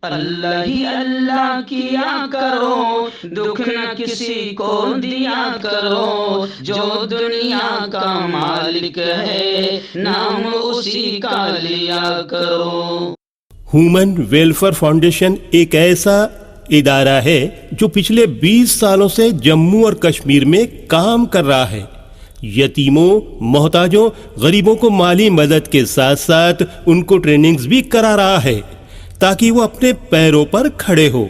اللہ ہی اللہ کیا کرو، دکھ نہ کسی کو دیا کرو، جو دنیا کا مالک ہے نام اسی کا لیا کرو۔ ہیومن ویلفیئر فاؤنڈیشن ایک ایسا ادارہ ہے جو پچھلے 20 سالوں سے جموں اور کشمیر میں کام کر رہا ہے۔ یتیموں، محتاجوں، غریبوں کو مالی مدد کے ساتھ ساتھ ان کو ٹریننگز بھی کرا رہا ہے تاکہ وہ اپنے پیروں پر کھڑے ہو۔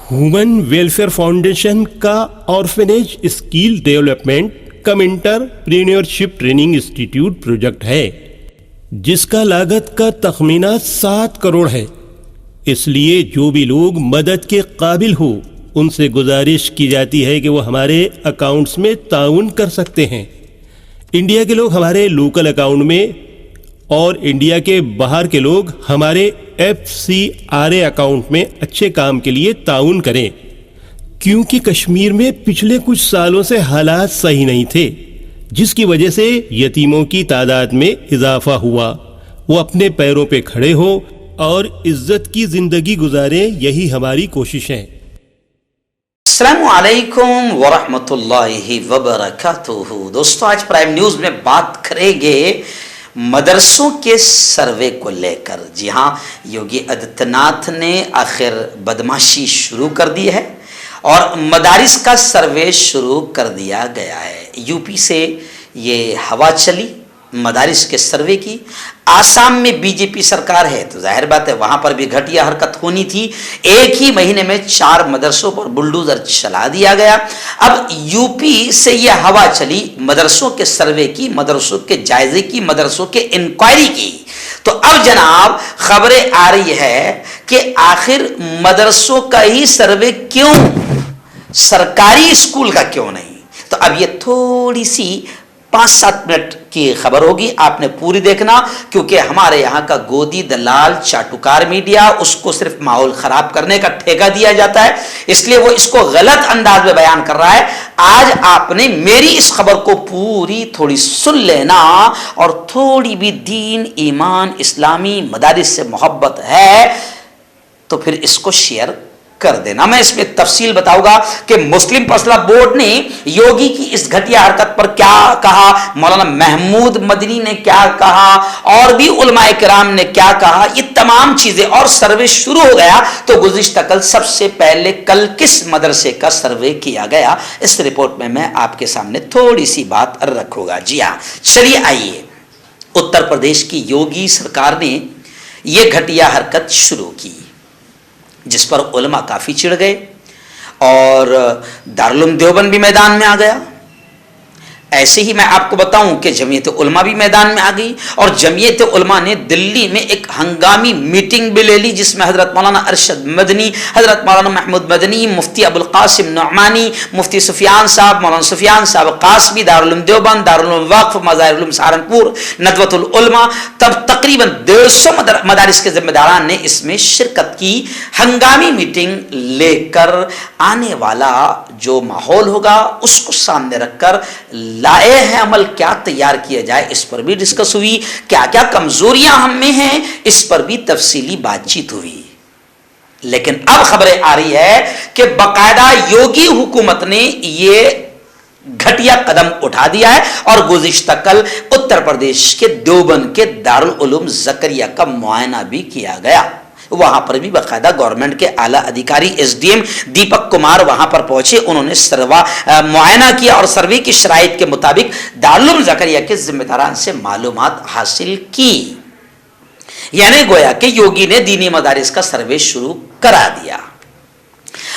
ہیومن ویلفیئر فاؤنڈیشن کا آرفنیج اسکل ڈیولپمنٹ کم انٹرپرینیورشپ ٹریننگ انسٹیٹیوٹ پروجیکٹ ہے جس کا لاگت کا تخمینہ 7 کروڑ ہے۔ اس لیے جو بھی لوگ مدد کے قابل ہو ان سے گزارش کی جاتی ہے کہ وہ ہمارے اکاؤنٹس میں تعاون کر سکتے ہیں۔ انڈیا کے لوگ ہمارے لوکل اکاؤنٹ میں اور انڈیا کے باہر کے لوگ ہمارے FCRA اکاؤنٹ میں اچھے کام کے لیے تعاون کریں، کیونکہ کشمیر میں پچھلے کچھ سالوں سے حالات صحیح نہیں تھے جس کی وجہ سے یتیموں کی تعداد میں اضافہ ہوا۔ وہ اپنے پیروں پہ کھڑے ہو اور عزت کی زندگی گزاریں، یہی ہماری کوشش ہے۔ السلام علیکم ورحمۃ اللہ وبرکاتہ۔ دوستو، آج پرائم نیوز میں بات کریں گے مدرسوں کے سروے کو لے کر۔ جی ہاں، یوگی آدتیہ ناتھ نے آخر بدماشی شروع کر دی ہے اور مدارس کا سروے شروع کر دیا گیا ہے۔ UP سے یہ ہوا چلی مدارس کے سروے کی۔ آسام میں BJP سرکار ہے تو ظاہر بات ہے وہاں پر بھی گھٹیا حرکت ہونی تھی۔ ایک ہی مہینے میں 4 مدرسوں پر بلڈوزر چلا دیا گیا۔ اب UP سے یہ ہوا چلی مدرسوں کے سروے کی، مدرسوں کے جائزے کی، مدرسوں کے انکوائری کی۔ تو اب جناب خبریں آ رہی ہے کہ آخر مدرسوں کا ہی سروے کیوں، سرکاری اسکول کا کیوں نہیں؟ تو اب یہ تھوڑی سی 5-7 منٹ کی خبر ہوگی، آپ نے پوری دیکھنا، کیونکہ ہمارے یہاں کا گودی دلال چاٹوکار میڈیا اس کو صرف ماحول خراب کرنے کا ٹھیکہ دیا جاتا ہے، اس لیے وہ اس کو غلط انداز میں بیان کر رہا ہے۔ آج آپ نے میری اس خبر کو پوری تھوڑی سن لینا اور تھوڑی بھی دین، ایمان، اسلامی مدارس سے محبت ہے تو پھر اس کو شیئر کر دینا۔ میں اس میں تفصیل بتاؤں گا کہ مسلم فیصلہ بورڈ نے یوگی کی اس گھٹیا حرکت پر کیا کہا، مولانا محمود مدنی نے کیا کہا اور بھی علماء کرام نے کیا کہا، یہ تمام چیزیں، اور سروے شروع ہو گیا۔ تو گزشتہ کل سب سے پہلے کل کس مدرسے کا سروے کیا گیا، اس رپورٹ میں آپ کے سامنے تھوڑی سی بات رکھوں گا۔ جی ہاں، چلیے آئیے۔ اتر پردیش کی یوگی سرکار نے یہ گھٹیا حرکت شروع کی جس پر علماء کافی چڑھ گئے اور دارالعلوم دیوبند بھی میدان میں آ گیا۔ ایسے ہی میں آپ کو بتاؤں کہ جمعیت علماء بھی میدان میں آ گئی، اور جمعیت علماء نے دلی میں ایک ہنگامی میٹنگ بھی لے لی جس میں حضرت مولانا ارشد مدنی، حضرت مولانا محمود مدنی، مفتی ابوالقاسم نعمانی، مفتی سفیان صاحب، مولانا سفیان صاحب قاسمی، دارالعلوم دیوبند، دارالعلوم وقف، مظاہر علوم سہارنپور، ندوۃ العلماء، تب تقریباً 150 مدارس کے ذمہ داران نے اس میں شرکت کی۔ ہنگامی میٹنگ لے کر آنے والا جو ماحول ہوگا اس کو سامنے رکھ کر لائحہ عمل کیا تیار کیا جائے اس پر بھی ڈسکس ہوئی، کیا کیا کمزوریاں ہم میں ہیں اس پر بھی تفصیلی بات چیت ہوئی۔ لیکن اب خبریں آ رہی ہے کہ باقاعدہ یوگی حکومت نے یہ گھٹیا قدم اٹھا دیا ہے، اور گزشتہ کل اتر پردیش کے دیوبند کے دارالعلوم زکریہ کا معائنہ بھی کیا گیا۔ وہاں پر بھی باقاعدہ گورنمنٹ کے اعلیٰ ادھیکاری SDM دیپک کمار وہاں پر پہنچے، انہوں نے معائنہ کیا اور سروے کی شرائط کے مطابق دارالعلوم زکریہ کے ذمہ داران سے معلومات حاصل کی۔ یعنی گویا کہ یوگی نے دینی مدارس کا سروے شروع کرا دیا۔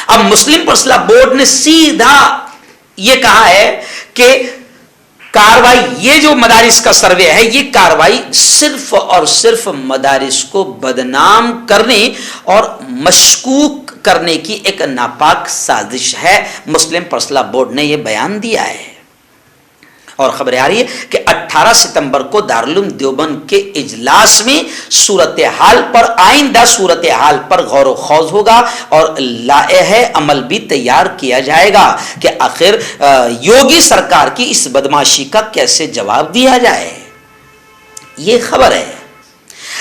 اب مسلم فیصلہ بورڈ نے سیدھا یہ کہا ہے کہ کاروائی، یہ جو مدارس کا سروے ہے یہ کاروائی صرف اور صرف مدارس کو بدنام کرنے اور مشکوک کرنے کی ایک ناپاک سازش ہے۔ مسلم فیصلہ بورڈ نے یہ بیان دیا ہے، اور خبر آ رہی ہے کہ 18 ستمبر کو دارالعلوم دیوبند کے اجلاس میں صورتحال پر، آئندہ صورتحال پر غور و خوض ہوگا اور لائحہ عمل بھی تیار کیا جائے گا کہ آخر یوگی سرکار کی اس بدماشی کا کیسے جواب دیا جائے۔ یہ خبر ہے۔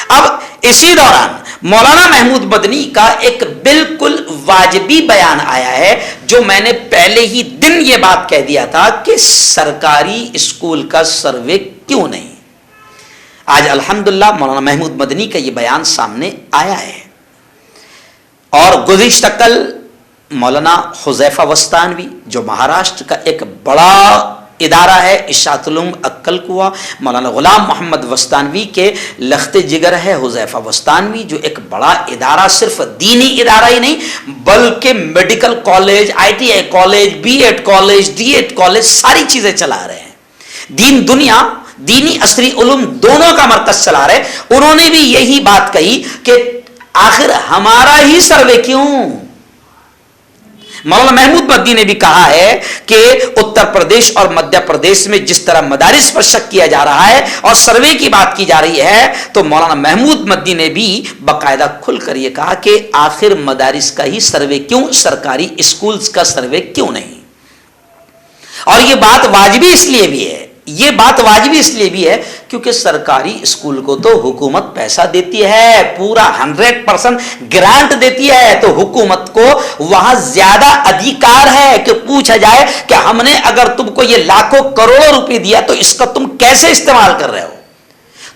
اب اسی دوران مولانا محمود مدنی کا ایک بالکل واجبی بیان آیا ہے، جو میں نے پہلے ہی دن یہ بات کہہ دیا تھا کہ سرکاری اسکول کا سروے کیوں نہیں۔ آج الحمدللہ مولانا محمود مدنی کا یہ بیان سامنے آیا ہے۔ اور گزشتہ کل مولانا حذیفہ وستانوی جو مہاراشٹر کا ایک بڑا ادارہ ہے اشاعت العلوم اکل کوا، مولانا غلام محمد وستانوی کے لخت جگر ہے حذیفہ وستانوی، جو ایک بڑا ادارہ صرف دینی ادارہ ہی نہیں بلکہ medical college, I T I college, B Ed college, D Ed college, ساری چیزیں چلا رہے ہیں، دین دنیا دینی عصری علوم دونوں کا مرکز چلا رہے۔ انہوں نے بھی یہی بات کہی کہ آخر ہمارا ہی سروے کیوں؟ مولانا محمود مدنی نے بھی کہا ہے کہ اتر پردیش اور مدھیہ پردیش میں جس طرح مدارس پر شک کیا جا رہا ہے اور سروے کی بات کی جا رہی ہے، تو مولانا محمود مدنی نے بھی باقاعدہ کھل کر یہ کہا کہ آخر مدارس کا ہی سروے کیوں، سرکاری اسکولز کا سروے کیوں نہیں؟ اور یہ بات واجبی اس لیے بھی ہے، یہ بات واجبی اس لیے بھی ہے کیونکہ سرکاری اسکول کو تو حکومت پیسہ دیتی ہے، پورا 100% گرانٹ دیتی ہے، تو حکومت کو وہاں زیادہ ادھیکار ہے کہ پوچھا جائے کہ ہم نے اگر تم کو یہ لاکھوں کروڑوں روپے دیا تو اس کا تم کیسے استعمال کر رہے ہو؟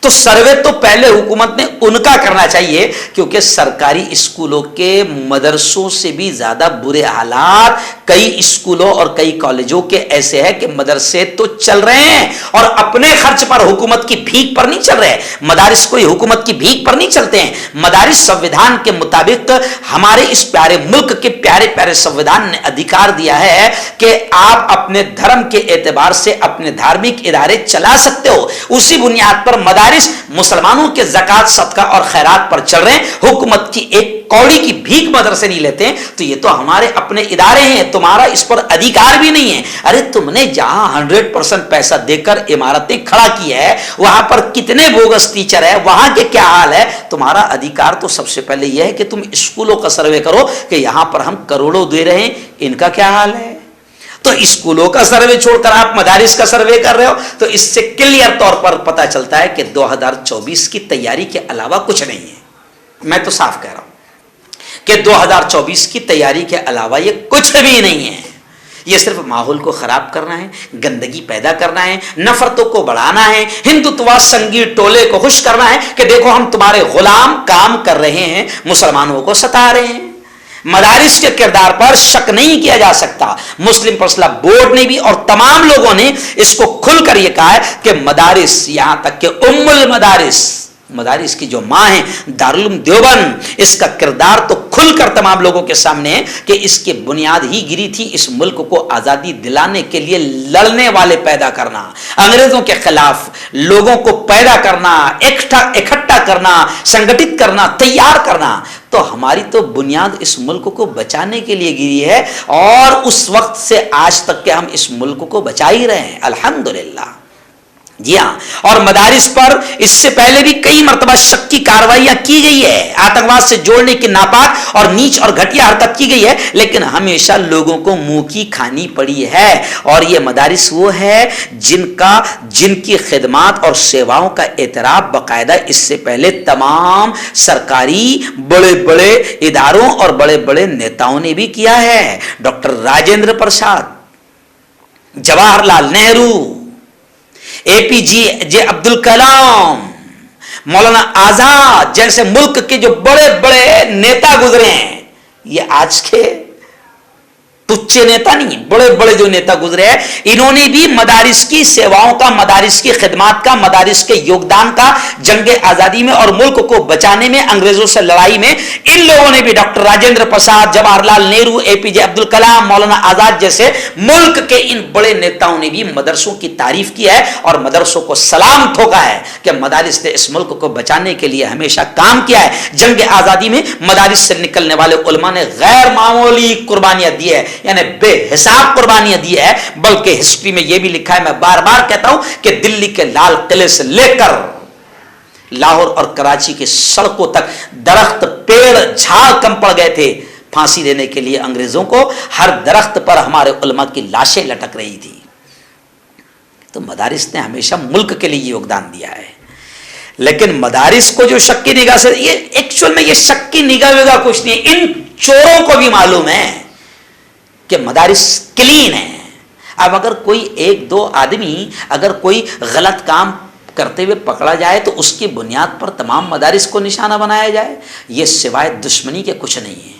تو سروے تو پہلے حکومت نے ان کا کرنا چاہیے، کیونکہ سرکاری اسکولوں کے مدرسوں سے بھی زیادہ برے حالات کئی اسکولوں اور کئی کالجوں کے ایسے ہیں کہ مدرسے تو چل رہے ہیں اور اپنے خرچ پر، حکومت کی بھیک پر نہیں چل رہے۔ مدارس کوئی حکومت کی بھیک پر نہیں چلتے ہیں، مدارس سنویدھان کے مطابق ہمارے اس پیارے ملک کے پیارے پیارے سنویدھان نے ادھیکار دیا ہے کہ آپ اپنے دھرم کے اعتبار سے اپنے دھارمک ادارے چلا سکتے ہو، اسی بنیاد پر مدارس مسلمانوں کے زکوٰۃ صدقہ اور خیرات پر چل رہے ہیں، حکومت کی ایک کوڑی کی بھیک مدرسے نہیں لیتے ہیں، تو یہ تو ہمارے اپنے ادارے ہیں، تمہارا اس پر ادھیکار بھی نہیں ہے۔ ارے تم نے جہاں 100% پیسہ دے کر عمارتیں کھڑا کی ہے، وہاں پر کتنے بوگس ٹیچر ہے، وہاں کے کیا حال ہے؟ تمہارا ادھیکار تو سب سے پہلے یہ ہے کہ تم اسکولوں کا سروے کرو کہ یہاں پر ہم کروڑوں دے رہے ہیں، ان کا کیا حال ہے؟ تو اسکولوں کا سروے چھوڑ کر آپ مدارس کا سروے کر رہے ہو، تو اس سے کلیئر طور پر پتا چلتا ہے کہ 2024 کی تیاری کے علاوہ کچھ نہیں ہے۔ میں تو صاف کہہ رہا ہوں کہ 2024 کی تیاری کے علاوہ یہ کچھ بھی نہیں ہے، یہ صرف ماحول کو خراب کرنا ہے، گندگی پیدا کرنا ہے، نفرتوں کو بڑھانا ہے، ہندوتوا سنگی ٹولے کو خوش کرنا ہے کہ دیکھو ہم تمہارے غلام کام کر رہے ہیں، مسلمانوں کو ستا رہے ہیں۔ مدارس کے کردار پر شک نہیں کیا جا سکتا، مسلم پرسنل بورڈ نے بھی اور تمام لوگوں نے اس کو کھل کر یہ کہا ہے کہ مدارس، یہاں تک کہ ام المدارس، مدارس کی جو ماں ہے دارالعلوم دیوبند، اس کا کردار تو کھل کر تمام لوگوں کے سامنے ہے کہ اس کی بنیاد ہی گری تھی اس ملک کو آزادی دلانے کے لیے لڑنے والے پیدا کرنا، انگریزوں کے خلاف لوگوں کو پیدا کرنا، اکٹھا کرنا، سنگٹت کرنا، تیار کرنا۔ تو ہماری تو بنیاد اس ملک کو بچانے کے لیے گری ہے، اور اس وقت سے آج تک کہ ہم اس ملک کو بچا ہی رہے ہیں الحمدللہ۔ جی ہاں، اور مدارس پر اس سے پہلے بھی کئی مرتبہ شک کی کارروائیاں کی گئی ہے، آتنکواد سے جوڑنے کی ناپاک اور نیچ اور گھٹیا حرکت کی گئی ہے، لیکن ہمیشہ لوگوں کو منہ کی کھانی پڑی ہے۔ اور یہ مدارس وہ ہے جن کی خدمات اور سیواؤں کا اعتراف باقاعدہ اس سے پہلے تمام سرکاری بڑے بڑے اداروں اور بڑے بڑے نیتاؤں نے بھی کیا ہے۔ ڈاکٹر راجندر پرساد، جواہر لال نہرو، اے پی جے عبد الکلام، مولانا آزاد جیسے ملک کے جو بڑے بڑے نیتا گزرے ہیں، یہ آج کے ٹچے نیتا نہیں، بڑے بڑے جو نیتا گزرے ہیں، انہوں نے بھی مدارس کی سیواؤں کا، مدارس کی خدمات کا، مدارس کے یوگدان کا، جنگ آزادی میں اور ملک کو بچانے میں، انگریزوں سے لڑائی میں، ان لوگوں نے بھی، ڈاکٹر راجندر پرساد، جواہر لال نہرو، اے پی جے عبد الکلام، مولانا آزاد جیسے ملک کے ان بڑے نیتاؤں نے بھی مدرسوں کی تعریف کی ہے اور مدرسوں کو سلام ٹھوکا ہے کہ مدارس نے اس ملک کو بچانے کے لیے ہمیشہ کام کیا ہے۔ جنگ آزادی میں مدارس سے نکلنے والے علماء نے غیر معمولی قربانیاں دی ہے، یعنی بے حساب قربانیاں دی ہے، بلکہ ہسٹری میں یہ بھی لکھا ہے، میں بار بار کہتا ہوں کہ دلی کے لال قلعے سے لے کر لاہور اور کراچی کے سڑکوں تک درخت، پیڑ، جھاڑ کم پڑ گئے تھے پھانسی دینے کے لیے انگریزوں کو، ہر درخت پر ہمارے علماء کی لاشیں لٹک رہی تھی۔ تو مدارس نے ہمیشہ ملک کے لیے یوگدان دیا ہے۔ لیکن مدارس کو جو شک کی نگاہ سے، یہ ایکچوئل میں یہ شک کی نگاہ وگاہ کچھ نہیں ہے، ان چوروں کو بھی معلوم ہے کہ مدارس کلین ہے۔ اب اگر کوئی ایک دو آدمی اگر کوئی غلط کام کرتے ہوئے پکڑا جائے تو اس کی بنیاد پر تمام مدارس کو نشانہ بنایا جائے، یہ سوائے دشمنی کے کچھ نہیں ہے۔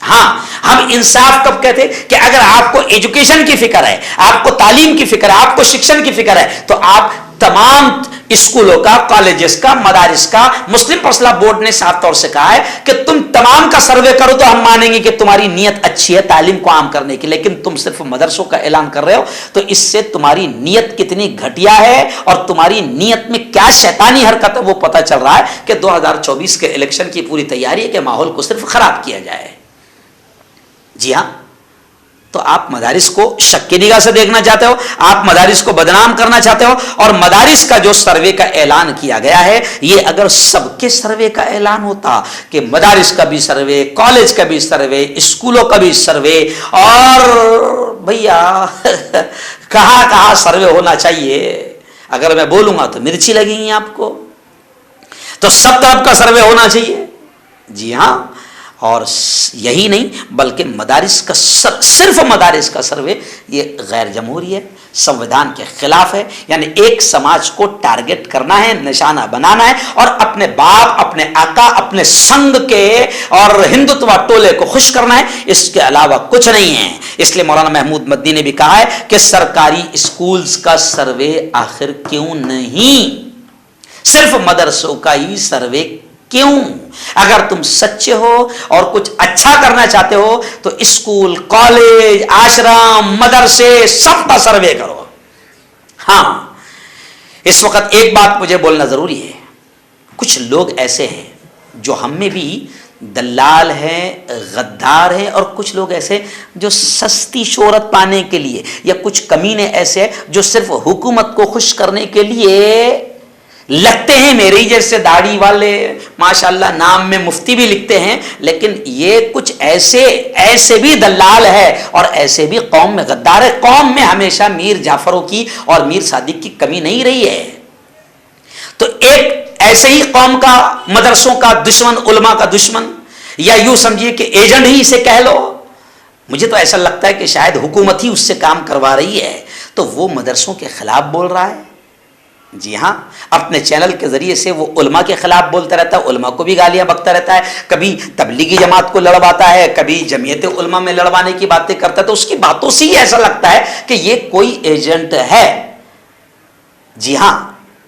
ہاں، ہم انصاف کب کہتے کہ اگر آپ کو ایجوکیشن کی فکر ہے، آپ کو تعلیم کی فکر ہے، آپ کو شکشن کی فکر ہے، تو آپ تمام اسکولوں کا، کالجز کا، مدارس کا، مسلم پرسنل بورڈ نے صاف طور سے کہا ہے کہ تم تمام کا سروے کرو تو ہم مانیں گے کہ تمہاری نیت اچھی ہے تعلیم کو عام کرنے کی، لیکن تم صرف مدرسوں کا اعلان کر رہے ہو تو اس سے تمہاری نیت کتنی گھٹیا ہے اور تمہاری نیت میں کیا شیطانی حرکت ہے وہ پتہ چل رہا ہے کہ 2024 کے الیکشن کی پوری تیاری ہے کہ ماحول کو صرف خراب کیا جائے۔ جی ہاں، تو آپ مدارس کو شک کی نگاہ سے دیکھنا چاہتے ہو، آپ مدارس کو بدنام کرنا چاہتے ہو، اور مدارس کا جو سروے کا اعلان کیا گیا ہے، یہ اگر سب کے سروے کا اعلان ہوتا کہ مدارس کا بھی سروے، کالج کا بھی سروے، اسکولوں کا بھی سروے، اور بھیا کہاں کہاں سروے ہونا چاہیے، اگر میں بولوں گا تو مرچی لگیں گی آپ کو، تو سب طرف کا سروے ہونا چاہیے۔ جی ہاں، اور یہی نہیں بلکہ مدارس کا صرف مدارس کا سروے یہ غیر جمہوری ہے، سنویدھان کے خلاف ہے، یعنی ایک سماج کو ٹارگٹ کرنا ہے، نشانہ بنانا ہے، اور اپنے باپ، اپنے آقا، اپنے سنگ کے اور ہندوتوا ٹولے کو خوش کرنا ہے، اس کے علاوہ کچھ نہیں ہے۔ اس لیے مولانا محمود مدنی نے بھی کہا ہے کہ سرکاری اسکولز کا سروے آخر کیوں نہیں، صرف مدرسوں کا ہی سروے کیوں؟ اگر تم سچے ہو اور کچھ اچھا کرنا چاہتے ہو تو اسکول، کالج، آشرم، مدرسے سب کا سروے کرو۔ ہاں، اس وقت ایک بات مجھے بولنا ضروری ہے، کچھ لوگ ایسے ہیں جو ہم میں بھی دلال ہیں، غدار ہیں، اور کچھ لوگ ایسے جو سستی شہرت پانے کے لیے، یا کچھ کمینے ایسے ہیں جو صرف حکومت کو خوش کرنے کے لیے لگتے ہیں، میرے جیسے داڑھی والے ماشاءاللہ نام میں مفتی بھی لکھتے ہیں، لیکن یہ کچھ ایسے بھی دلال ہے اور ایسے بھی قوم میں غدار ہے۔ قوم میں ہمیشہ میر جعفروں کی اور میر صادق کی کمی نہیں رہی ہے، تو ایک ایسے ہی قوم کا، مدرسوں کا دشمن، علماء کا دشمن، یا یوں سمجھیے کہ ایجنٹ ہی اسے کہہ لو، مجھے تو ایسا لگتا ہے کہ شاید حکومت ہی اس سے کام کروا رہی ہے، تو وہ مدرسوں کے خلاف بول رہا ہے۔ جی ہاں، اپنے چینل کے ذریعے سے وہ علماء کے خلاف بولتا رہتا ہے، علماء کو بھی گالیاں بکتا رہتا ہے، کبھی تبلیغی جماعت کو لڑواتا ہے، کبھی جمعیت علماء میں لڑوانے کی باتیں کرتا ہے، تو اس کی باتوں سے ہی ایسا لگتا ہے کہ یہ کوئی ایجنٹ ہے۔ جی ہاں،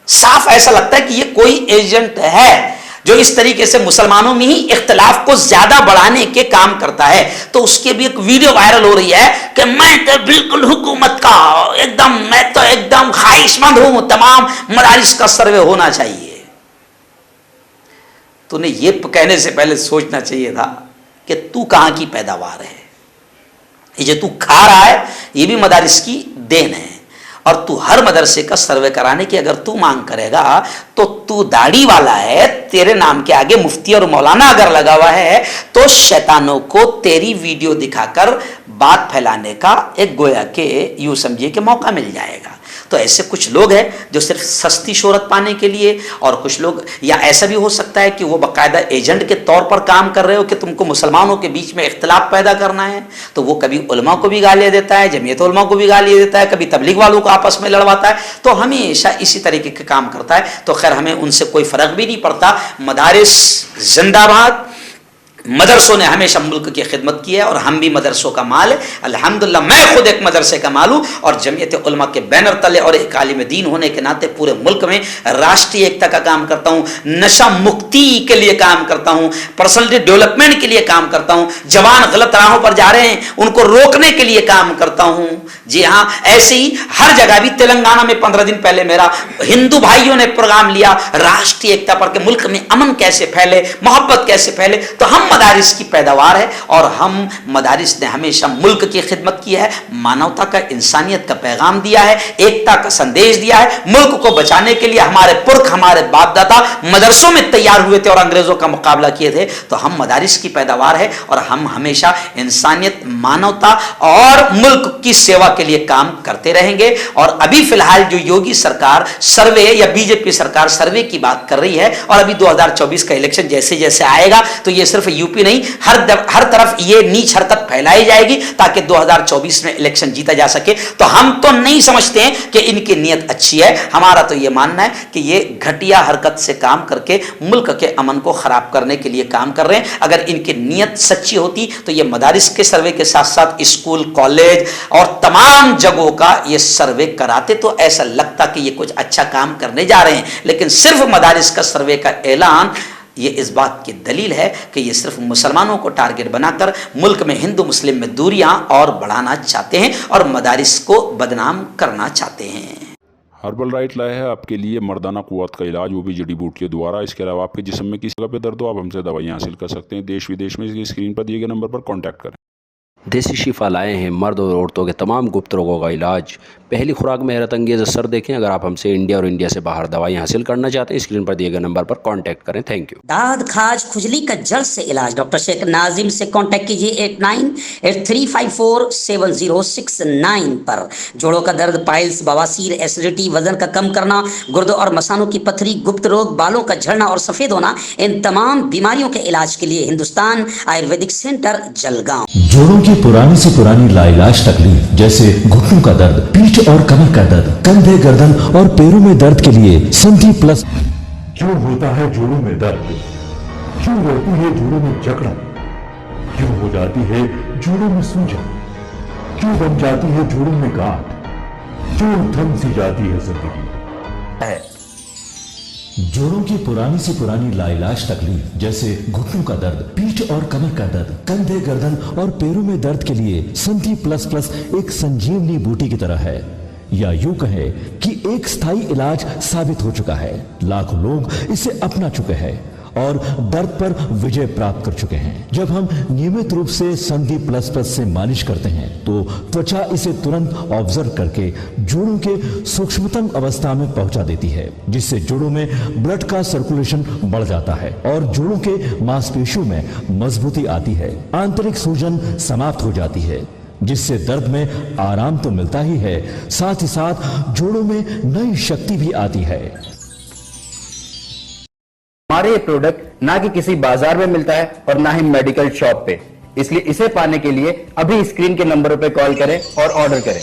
صاف ایسا لگتا ہے کہ یہ کوئی ایجنٹ ہے جو اس طریقے سے مسلمانوں میں ہی اختلاف کو زیادہ بڑھانے کے کام کرتا ہے۔ تو اس کی بھی ایک ویڈیو وائرل ہو رہی ہے کہ میں تو بالکل حکومت کا میں تو ایک دم خواہش مند ہوں، تمام مدارس کا سروے ہونا چاہیے۔ تو نے یہ کہنے سے پہلے سوچنا چاہیے تھا کہ تو کہاں کی پیداوار ہے، یہ جو تو کھا رہا ہے یہ بھی مدارس کی دین ہے، اور تو ہر مدرسے کا سروے کرانے کی اگر تو مانگ کرے گا تو تو داڑھی والا ہے، تیرے نام کے آگے مفتی اور مولانا اگر لگا ہوا ہے تو شیطانوں کو تیری ویڈیو دکھا کر بات پھیلانے کا ایک گویا کہ یوں سمجھیے کہ موقع مل جائے گا۔ تو ایسے کچھ لوگ ہیں جو صرف سستی شہرت پانے کے لیے، اور کچھ لوگ، یا ایسا بھی ہو سکتا ہے کہ وہ باقاعدہ ایجنٹ کے طور پر کام کر رہے ہو کہ تم کو مسلمانوں کے بیچ میں اختلاف پیدا کرنا ہے، تو وہ کبھی علماء کو بھی گالیاں دیتا ہے، جمعیت علماء کو بھی گالیاں دیتا ہے، کبھی تبلیغ والوں کو آپس میں لڑواتا ہے، تو ہمیشہ اسی طریقے کے کام کرتا ہے۔ تو خیر ہمیں ان سے کوئی فرق بھی نہیں پڑتا، مدارس زندہ باد، مدرسوں نے ہمیشہ ملک کی خدمت کی ہے، اور ہم بھی مدرسوں کا مال ہے الحمدللہ۔ میں خود ایک مدرسے کا مال ہوں، اور جمعیت علماء کے بینر تلے اور ایک عالم دین ہونے کے ناطے پورے ملک میں راشٹری ایکتا کا کام کرتا ہوں، نشہ مکتی کے لیے کام کرتا ہوں، پرسنالٹی ڈیولپمنٹ کے لیے کام کرتا ہوں، جوان غلط راہوں پر جا رہے ہیں ان کو روکنے کے لیے کام کرتا ہوں۔ جی ہاں، ایسے ہی ہر جگہ بھی تلنگانہ میں 15 دن پہلے میرا ہندو بھائیوں نے پروگرام لیا راشٹری ایکتا پر کہ ملک میں امن کیسے پھیلے، محبت کیسے پھیلے، تو ہم مدارس کی پیداوار ہے اور ہم مدارس نے ہمیشہ ملک کی خدمت کی ہے, مانوتا کا, انسانیت کا پیغام دیا ہے, ایکتا کا سندیش دیا ہے. ملک کو بچانے کے لیے ہمارے پرکھ, ہمارے باپ دادا مدرسوں میں تیار ہوئے تھے اور انگریزوں کا مقابلہ کیے تھے. تو ہم مدارس کی پیداوار ہے اور ہم ہمیشہ انسانیت, مانوتا اور ملک کی سیوا کے لیے کام کرتے رہیں گے. اور ابھی فی الحال جو یوگی سرکار سروے یا بی جے پی سرکار سروے کی بات کر رہی ہے, اور ابھی 2024 کا الیکشن جیسے جیسے آئے گا تو یہ صرف یو پی نہیں, ہر طرف یہ نیچ حرکت پھیلائی جائے گی تاکہ 2024 میں الیکشن جیتا جا سکے. تو ہم تو نہیں سمجھتے ہیں کہ ان کی نیت اچھی ہے, ہمارا تو یہ ماننا ہے کہ یہ گھٹیا حرکت سے کام کر کے ملک کے امن کو خراب کرنے کے لیے کام کر رہے ہیں. اگر ان کی نیت سچی ہوتی تو یہ مدارس کے سروے کے ساتھ ساتھ اسکول, کالج اور تمام جگہوں کا یہ سروے کراتے تو ایسا لگتا کہ یہ کچھ اچھا کام کرنے جا رہے ہیں. لیکن صرف مدارس کا سروے کا اعلان یہ اس بات کی دلیل ہے کہ یہ صرف مسلمانوں کو ٹارگٹ بنا کر ملک میں ہندو مسلم میں دوریاں اور بڑھانا چاہتے ہیں اور مدارس کو بدنام کرنا چاہتے ہیں. ہربل رائٹ لائے ہے آپ کے لیے مردانہ قوت کا علاج, وہ بھی جڑی بوٹیوں دوارا. اس کے علاوہ آپ کے جسم میں کسی جگہ پہ درد ہو, آپ ہم سے دوائیاں حاصل کر سکتے ہیں. دیش ودیش میں اسکرین پر دیے گئے نمبر پر کانٹیکٹ کریں. دیسی شفا لائے ہیں مرد اور عورتوں کے تمام گپت روگوں کا علاج. پہلی خوراک میں حیرت انگیز اثر دیکھیں. اگر آپ ہم سے انڈیا اور انڈیا سے باہر دوائیاں حاصل کرنا چاہتے ہیں, اسکرین پر دیے گئے نمبر پر کانٹیکٹ کریں. Thank you. داد, کھاج, کھجلی کا جڑ سے علاج ڈاکٹر شیخ ناظم سے کانٹیکٹ کیجیے 8983547069 پر. جوڑوں کا درد, پائلس, بواسیر, ایسیڈیٹی, وزن کا کم کرنا, گردوں اور مثانوں کی پتھری, گپت روگ, بالوں کا جھڑنا اور سفید ہونا, ان تمام بیماریوں کے علاج کے لیے ہندوستان آیورویدک سینٹر جلگاؤں. جوڑوں کی پرانی سے پرانی لاعلاج تکلیف جیسے گھٹنوں کا درد, پیٹھ اور کمر کا درد, کندھے, گردن اور پیروں میں درد کے لیے سنٹی پلس. کیوں ہوتا ہے جوڑوں میں درد؟ کیوں رہتی ہے جوڑوں میں جکڑن؟ کیوں ہو جاتی ہے جوڑوں میں سوجن؟ کیوں بن جاتی ہے جوڑوں میں گاٹھ؟ کیوں تھم سی جاتی ہے زندگی؟ جوڑوں کی پرانی سے پرانی لاعلاج تکلیف جیسے گھٹنوں کا درد, پیٹھ اور کمر کا درد, کندھے, گردن اور پیروں میں درد کے لیے سنٹی پلس پلس ایک سنجیونی بوٹی کی طرح ہے, یا یوں کہیں کہ ایک ستھائی علاج ثابت ہو چکا ہے. لاکھوں لوگ اسے اپنا چکے ہیں اور درد پر وجے پراپت کر چکے ہیں. جب ہم نیمت روپ سے سندھی پلس پلس سے مالش کرتے ہیں تو توچا اسے ترنت آبزرو کر کے جوڑوں کے سوکشمتم اوستھا میں پہنچا دیتی ہے, جس سے جوڑوں میں بلڈ کا سرکولیشن بڑھ جاتا ہے اور جوڑوں کے ماس پیشیوں میں مضبوطی آتی ہے. آنترک سوجن سماپت ہو جاتی ہے, جس سے درد میں آرام تو ملتا ہی ہے, ساتھ ہی ساتھ جوڑوں میں نئی شکتی بھی آتی ہے. ہمارے یہ پروڈکٹ نہ کہ کسی بازار میں ملتا ہے اور نہ ہی میڈیکل شاپ پہ, اس لیے اسے پانے کے لیے ابھی اسکرین کے نمبروں پہ کال کریں اور آرڈر کریں.